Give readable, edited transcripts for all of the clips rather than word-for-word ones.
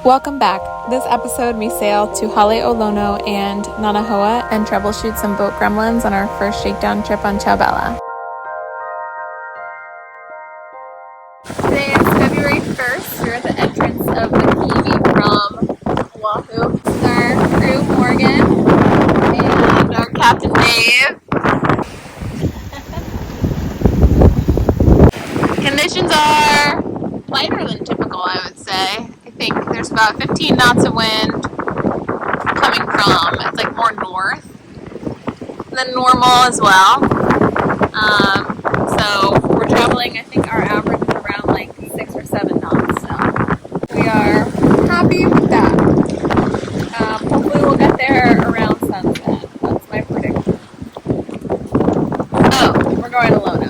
Welcome back. This episode we sail to Halolono and Nānāhoa and troubleshoot some boat gremlins on our first shakedown trip on Ciao. Today is February 1st. We're at the entrance of the Kiwi from Oahu. This is our crew, Morgan, and our Captain Dave. Conditions are lighter than typical, I would say. I think there's about 15 knots of wind coming from, it's like more north than normal as well. So we're traveling, I think our average is around like 6 or 7 knots, so we are happy with that. Hopefully we'll get there around sunset. That's my prediction. Oh, we're going to Lono.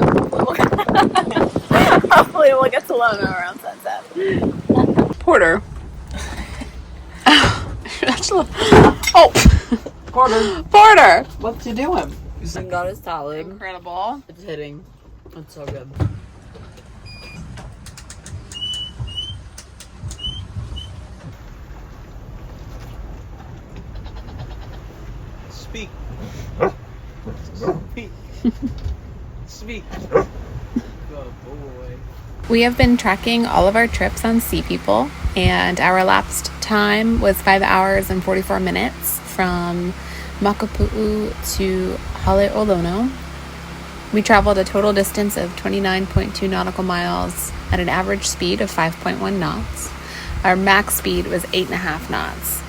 Hopefully we'll get to Lono around sunset. Porter. Oh, Porter. What's he doing? He's got his salad. Incredible. It's hitting. It's so good. Speak. Speak. Speak. Good boy. We have been tracking all of our trips on Sea People, and our elapsed time was 5 hours and 44 minutes from Makapu'u to Halolono. We traveled a total distance of 29.2 nautical miles at an average speed of 5.1 knots. Our max speed was 8.5 knots.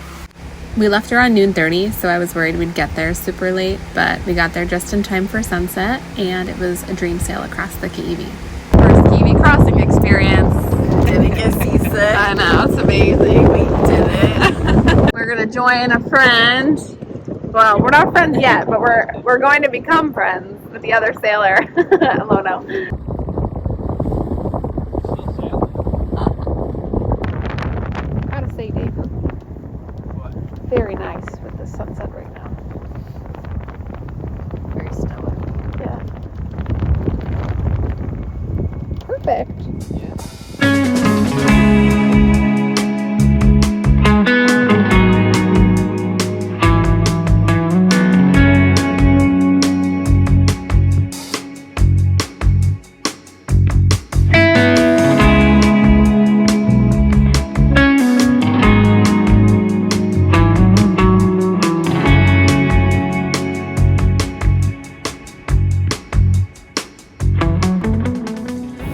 We left around noon 30, so I was worried we'd get there super late, but we got there just in time for sunset, and it was a dream sail across the Kiwi. First Kiwi crossing experience. Didn't get seasick. I know, it's amazing. We did it. We're gonna join a friend. Well, we're not friends yet, but we're going to become friends with the other sailor, Lono. Gotta say, Dave, What? very nice with the sunset right now. Very snowy. Yeah. Perfect. Yeah.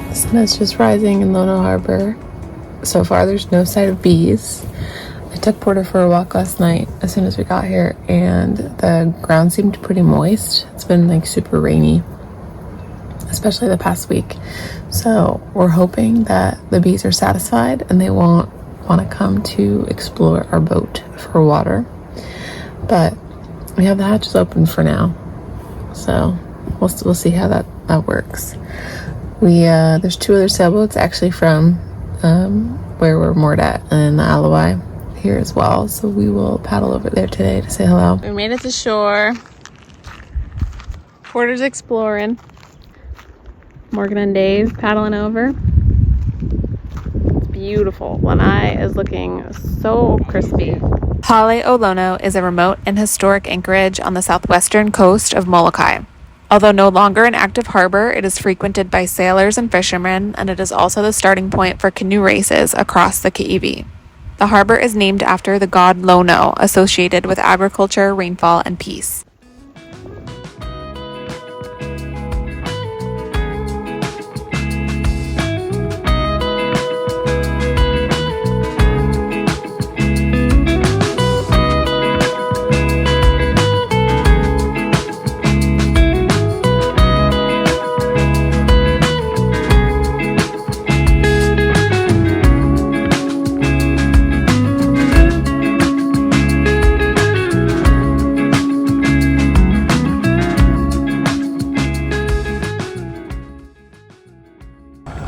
The sun is just rising in Lono Harbor. So far, there's no sight of bees. I took Porter for a walk last night as soon as we got here, and the ground seemed pretty moist. It's been like super rainy, especially the past week. So we're hoping that the bees are satisfied and they won't want to come to explore our boat for water. But we have the hatches open for now, so we'll see how that works. There's 2 other sailboats actually from where we're moored at in Nānāhoa here as well, so we will paddle over there today to say hello. We made it to shore. Porter's exploring. Morgan and Dave paddling over. It's beautiful. Lanai is looking so crispy. Halolono is a remote and historic anchorage on the southwestern coast of Molokai. Although no longer an active harbor, it is frequented by sailors and fishermen, and it is also the starting point for canoe races across the Kiwi. The harbor is named after the god Lono, associated with agriculture, rainfall, and peace.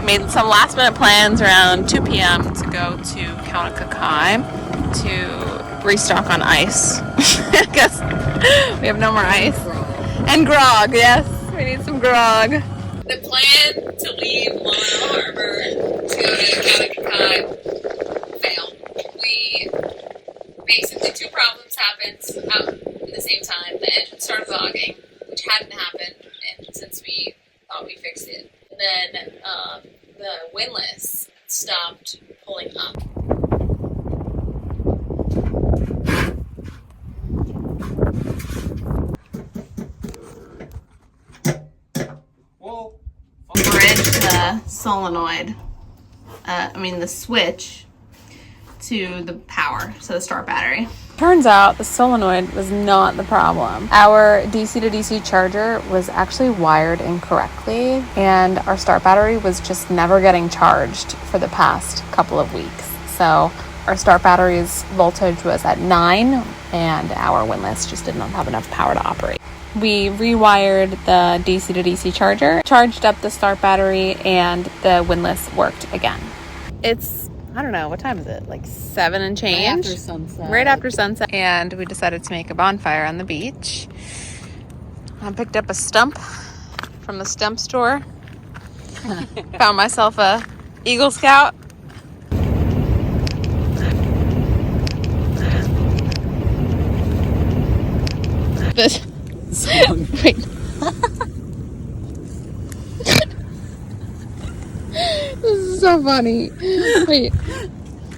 Made some last minute plans around 2 p.m. to go to Kaunakakai to restock on ice. Because we have no more ice. And grog, yes. We need some grog. The plan to leave Lono Harbor to go to Kaunakakai failed. We happened out at the same time. The engine started fogging, which hadn't happened since we thought we fixed it. And then the windlass stopped pulling up. Whoa. Bridge the solenoid, the switch to the power, so the start battery. Turns out the solenoid was not the problem. Our DC to DC charger was actually wired incorrectly, and our start battery was just never getting charged for the past couple of weeks. So our start battery's voltage was at 9, and our windlass just did not have enough power to operate. We rewired the DC to DC charger, charged up the start battery, and the windlass worked again. It's, I don't know, what time is it? Like 7 and change? Right after sunset. And we decided to make a bonfire on the beach. I picked up a stump from the stump store. Found myself a Eagle Scout. Wait. This is so funny. Wait.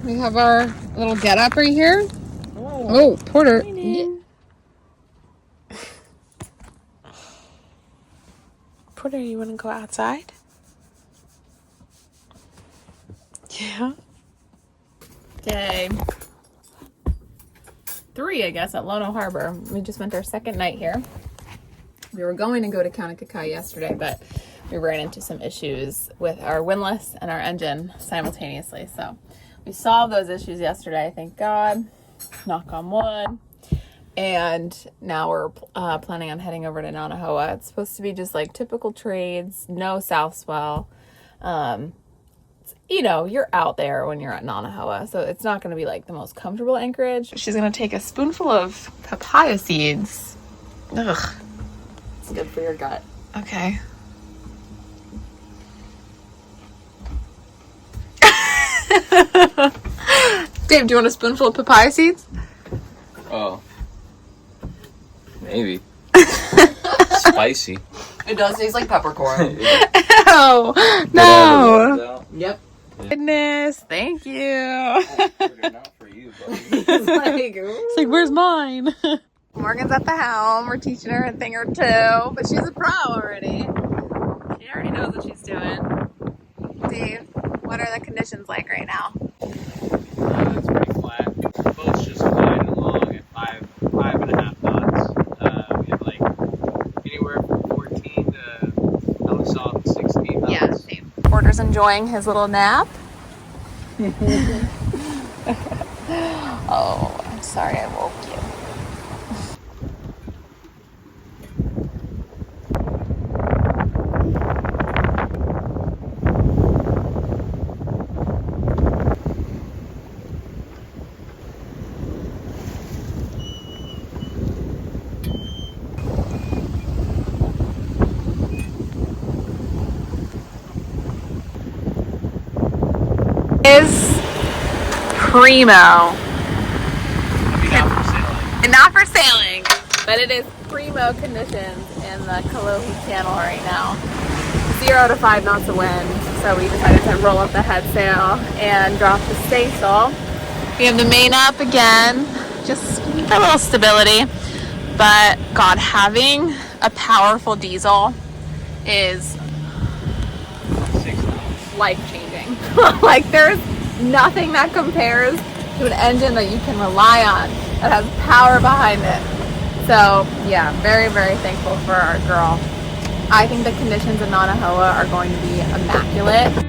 We have our little get up right here. Oh, Porter. Porter, you want to go outside? Yeah. Day 3, I guess, at Lono Harbor. We just spent our second night here. We were going to go to Kaunakakai yesterday, but we ran into some issues with our windlass and our engine simultaneously. So we solved those issues yesterday, thank God. Knock on wood. And now we're planning on heading over to Nānāhoa. It's supposed to be just like typical trades, no south swell. You know, you're out there when you're at Nānāhoa, so it's not going to be like the most comfortable anchorage. She's going to take a spoonful of papaya seeds. Ugh. It's good for your gut. Okay. Dave, do you want a spoonful of papaya seeds? Oh. Maybe. Spicy. It does taste like peppercorn. Oh, no. Yep. Goodness, thank you. Not for you, buddy. It's like, where's mine? Morgan's at the helm. We're teaching her a thing or two, but she's a pro already. She already knows what she's doing. Dave, what are the conditions like right now? It's pretty flat. The boat's just gliding along at 5.5 knots. We have like anywhere from 14 to I was saw 16 knots. Yeah, same. Porter's enjoying his little nap. Oh, I'm sorry I woke you. Is primo. And not for sailing, but it is primo conditions in the Kalohi Channel right now. 0 to 5 knots of wind, so we decided to roll up the head sail and drop the staysail. We have the main up again, just a little stability, but God, having a powerful diesel is life-changing. Like, there's nothing that compares to an engine that you can rely on that has power behind it. So yeah, very, very thankful for our girl. I think the conditions in Nānāhoa are going to be immaculate.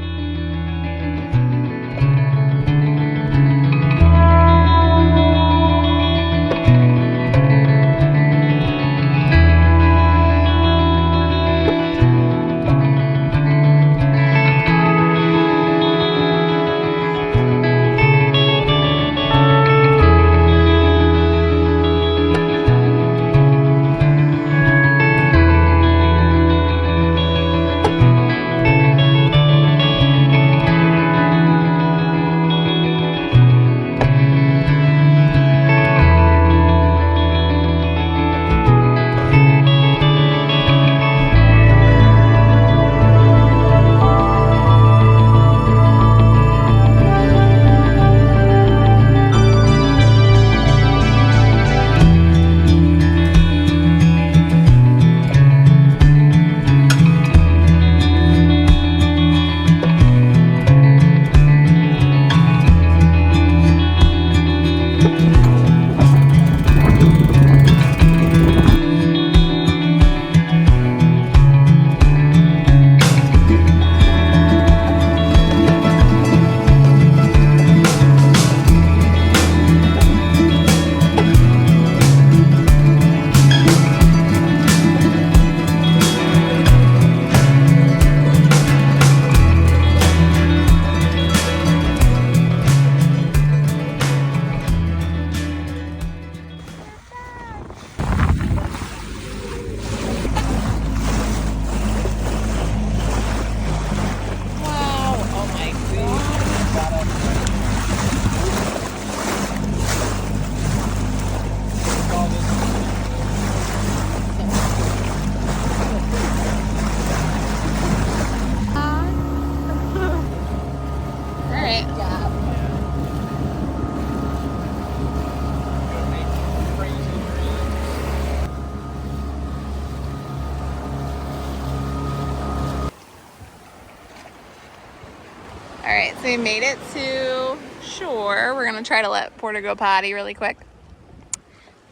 Alright, so we made it to shore. We're gonna try to let Porter go potty really quick.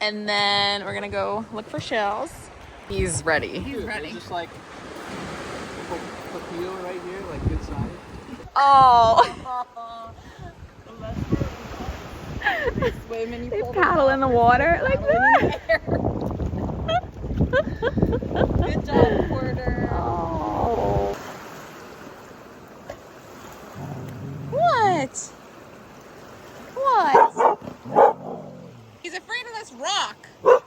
And then we're gonna go look for shells. He's ready. He's ready. Just like a right here, like good size. Oh! They paddle in the water like that. Good job, Porter. Oh. What? What? He's afraid of this rock. It's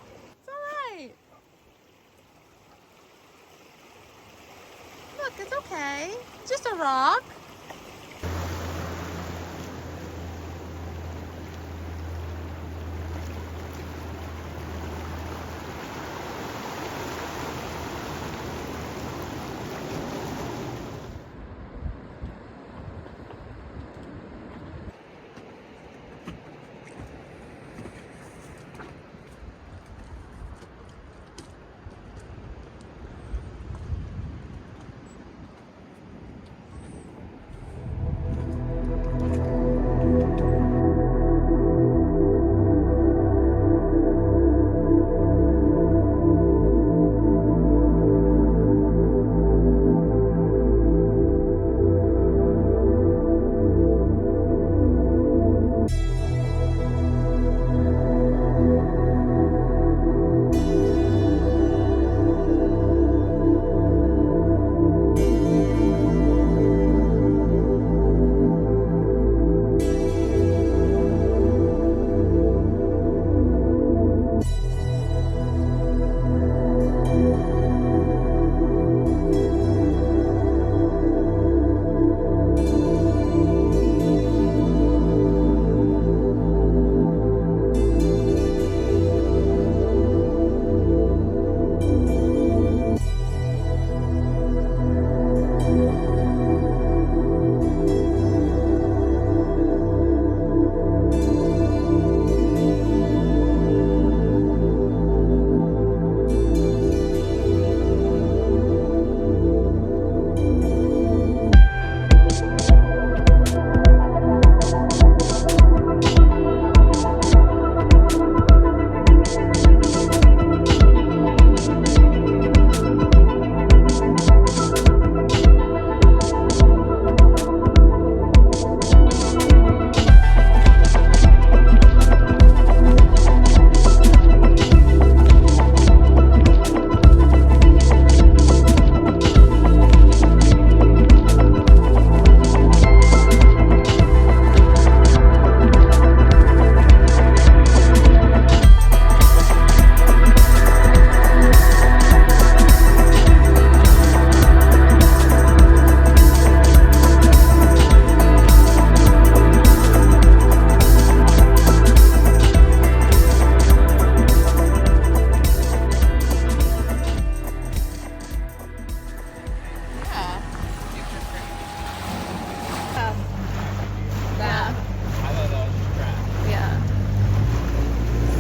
alright. Look, it's okay. It's just a rock.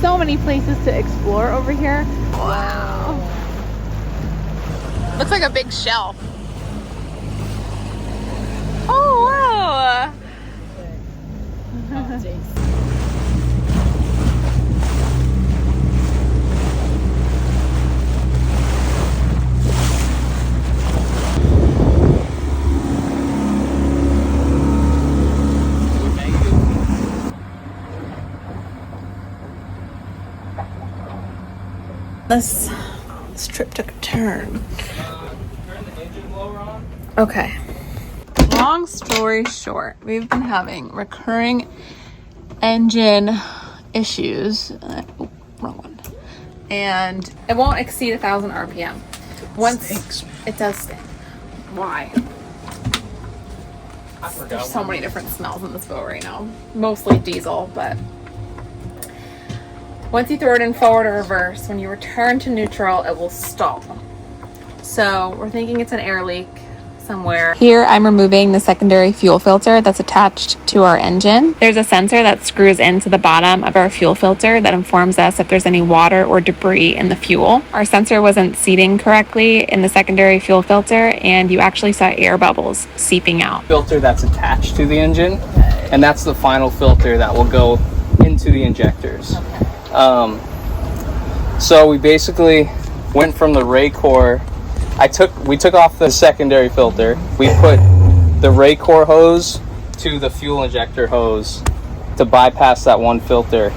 So many places to explore over here. Wow. Looks like a big shelf. Oh, wow. This trip took a turn. Turn the engine blower on. Okay. Long story short, we've been having recurring engine issues. Oh, wrong one. And it won't exceed 1,000 RPM. Once it does stink. Why? I forgot. There's so many different smells in this boat right now. Mostly diesel, but once you throw it in forward or reverse, when you return to neutral, it will stall. So we're thinking it's an air leak. somewhere. Here I'm removing the secondary fuel filter that's attached to our engine. There's a sensor that screws into the bottom of our fuel filter that informs us if there's any water or debris in the fuel. Our sensor wasn't seating correctly in the secondary fuel filter, and you actually saw air bubbles seeping out. Filter that's attached to the engine, and that's the final filter that will go into the injectors. So we basically went from the Ray core. We took off the secondary filter. We put the Ray core hose to the fuel injector hose to bypass that one filter,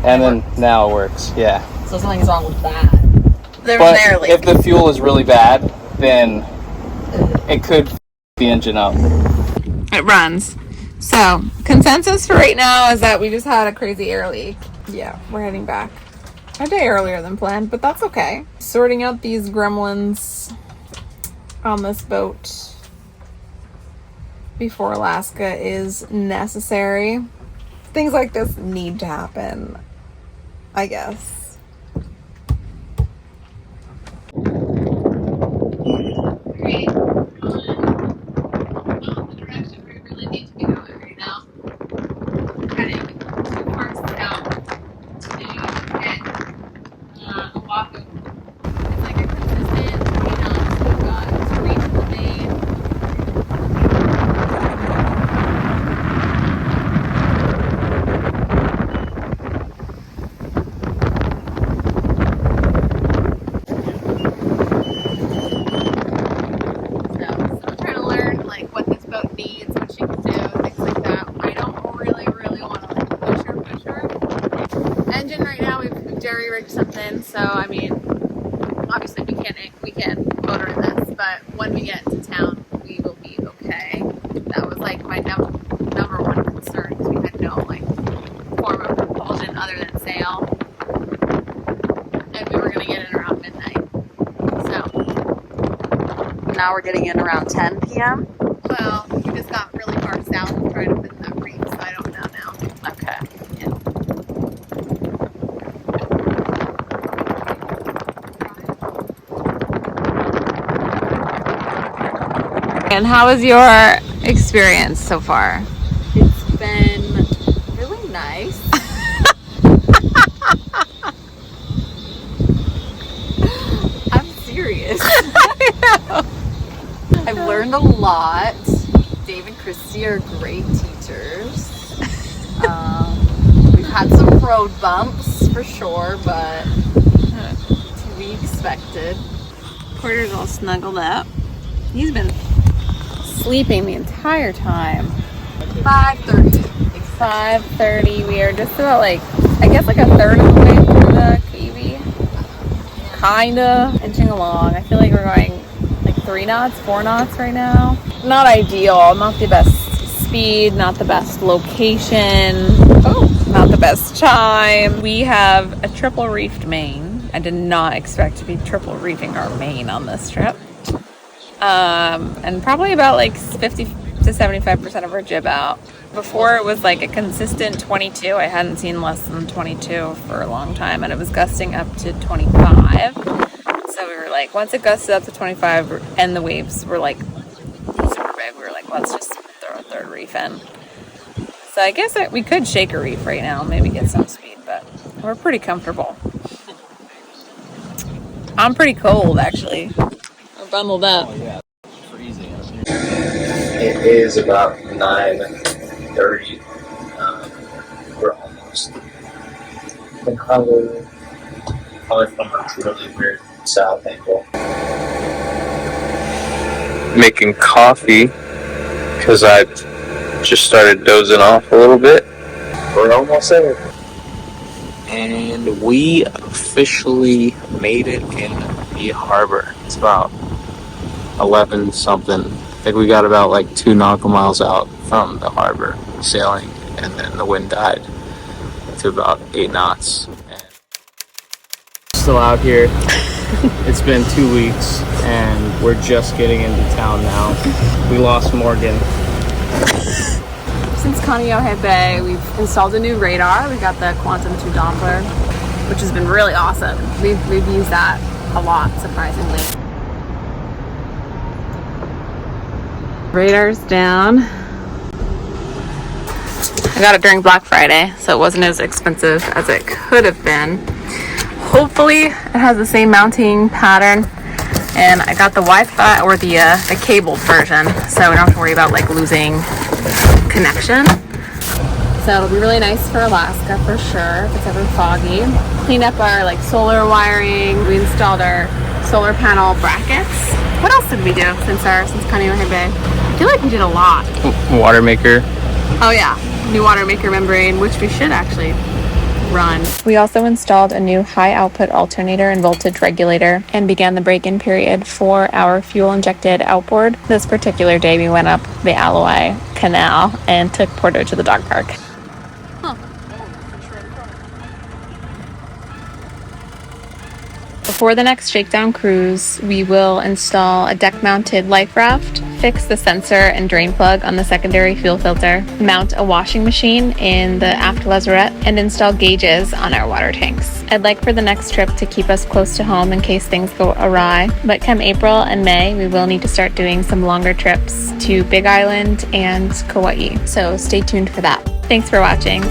and then now it works. Yeah. So something's wrong with that. But if the fuel is really bad, then it could f the engine up. It runs. So consensus for right now is that we just had a crazy air leak. Yeah, we're heading back a day earlier than planned, but that's okay. Sorting out these gremlins on this boat before Alaska is necessary. Things like this need to happen, I guess. Great. The direction we really need to be going right now. Heading 2 parts out to get a walk. It's like a consistent 20 knots we've got to reach the main. So I'm trying to learn like what this boat needs, what she can do, things like that. I don't really want to like push her. Engine right now we've jerry rigged something, so I mean obviously we can't motor in this, but when we get to town we will be okay. That was like my number one concern, because we had no like form of propulsion other than sail, and we were gonna get in around midnight. So Now we're getting in around 10 p.m. well, we just got really far south and tried to fit that reef, so I don't know now. Okay. And how was your experience so far? It's been really nice. I'm serious. I've learned a lot. Dave and Christy are great teachers. We've had some road bumps for sure, but to be expected. Porter's all snuggled up. He's been sleeping the entire time. 5:30. 5:30. We are just about like, I guess like a third of the way through the Kiwi. Kinda inching along. I feel like we're going like 3 knots, 4 knots right now. Not ideal. Not the best speed. Not the best location. Not the best chime. We have a triple reefed main. I did not expect to be triple reefing our main on this trip. And probably about like 50 to 75% of our jib out. Before it was like a consistent 22. I hadn't seen less than 22 for a long time, and it was gusting up to 25. So we were like, once it gusted up to 25 and the waves were like super big, we were like, let's just throw a third reef in. So I guess we could shake a reef right now, maybe get some speed, but we're pretty comfortable. I'm pretty cold actually. We're bundled up. Oh, yeah. Freezing. It is about 9:30. We're almost in Honolulu. Probably from a really weird south angle. Making coffee because I just started dozing off a little bit. We're almost there. And we officially made it in the harbor. It's about 11 something. I think we got about like 2 nautical miles out from the harbor sailing, and then the wind died to about 8 knots. And still out here. It's been 2 weeks and we're just getting into town now. We lost Morgan. Since Nānāhoa Bay, we've installed a new radar. We got the Quantum 2 Doppler, which has been really awesome. We've used that a lot, surprisingly. Radar's down. I got it during Black Friday, so it wasn't as expensive as it could have been. Hopefully it has the same mounting pattern, and I got the Wi-Fi or the cabled version, so we don't have to worry about like losing connection. So it'll be really nice for Alaska for sure if it's ever foggy. Cleaned up our like solar wiring. We installed our solar panel brackets. What else did we do since Kaneohe Bay? I feel like we did a lot. Water maker. Oh yeah, new water maker membrane, which we should actually run. We also installed a new high output alternator and voltage regulator and began the break-in period for our fuel injected outboard. This particular day we went up the Aloi Canal and took Porto to the dog park. Before the next Shakedown cruise, we will install a deck-mounted life raft, fix the sensor and drain plug on the secondary fuel filter, mount a washing machine in the aft lazarette, and install gauges on our water tanks. I'd like for the next trip to keep us close to home in case things go awry, but come April and May, we will need to start doing some longer trips to Big Island and Kauai, so stay tuned for that. Thanks for watching.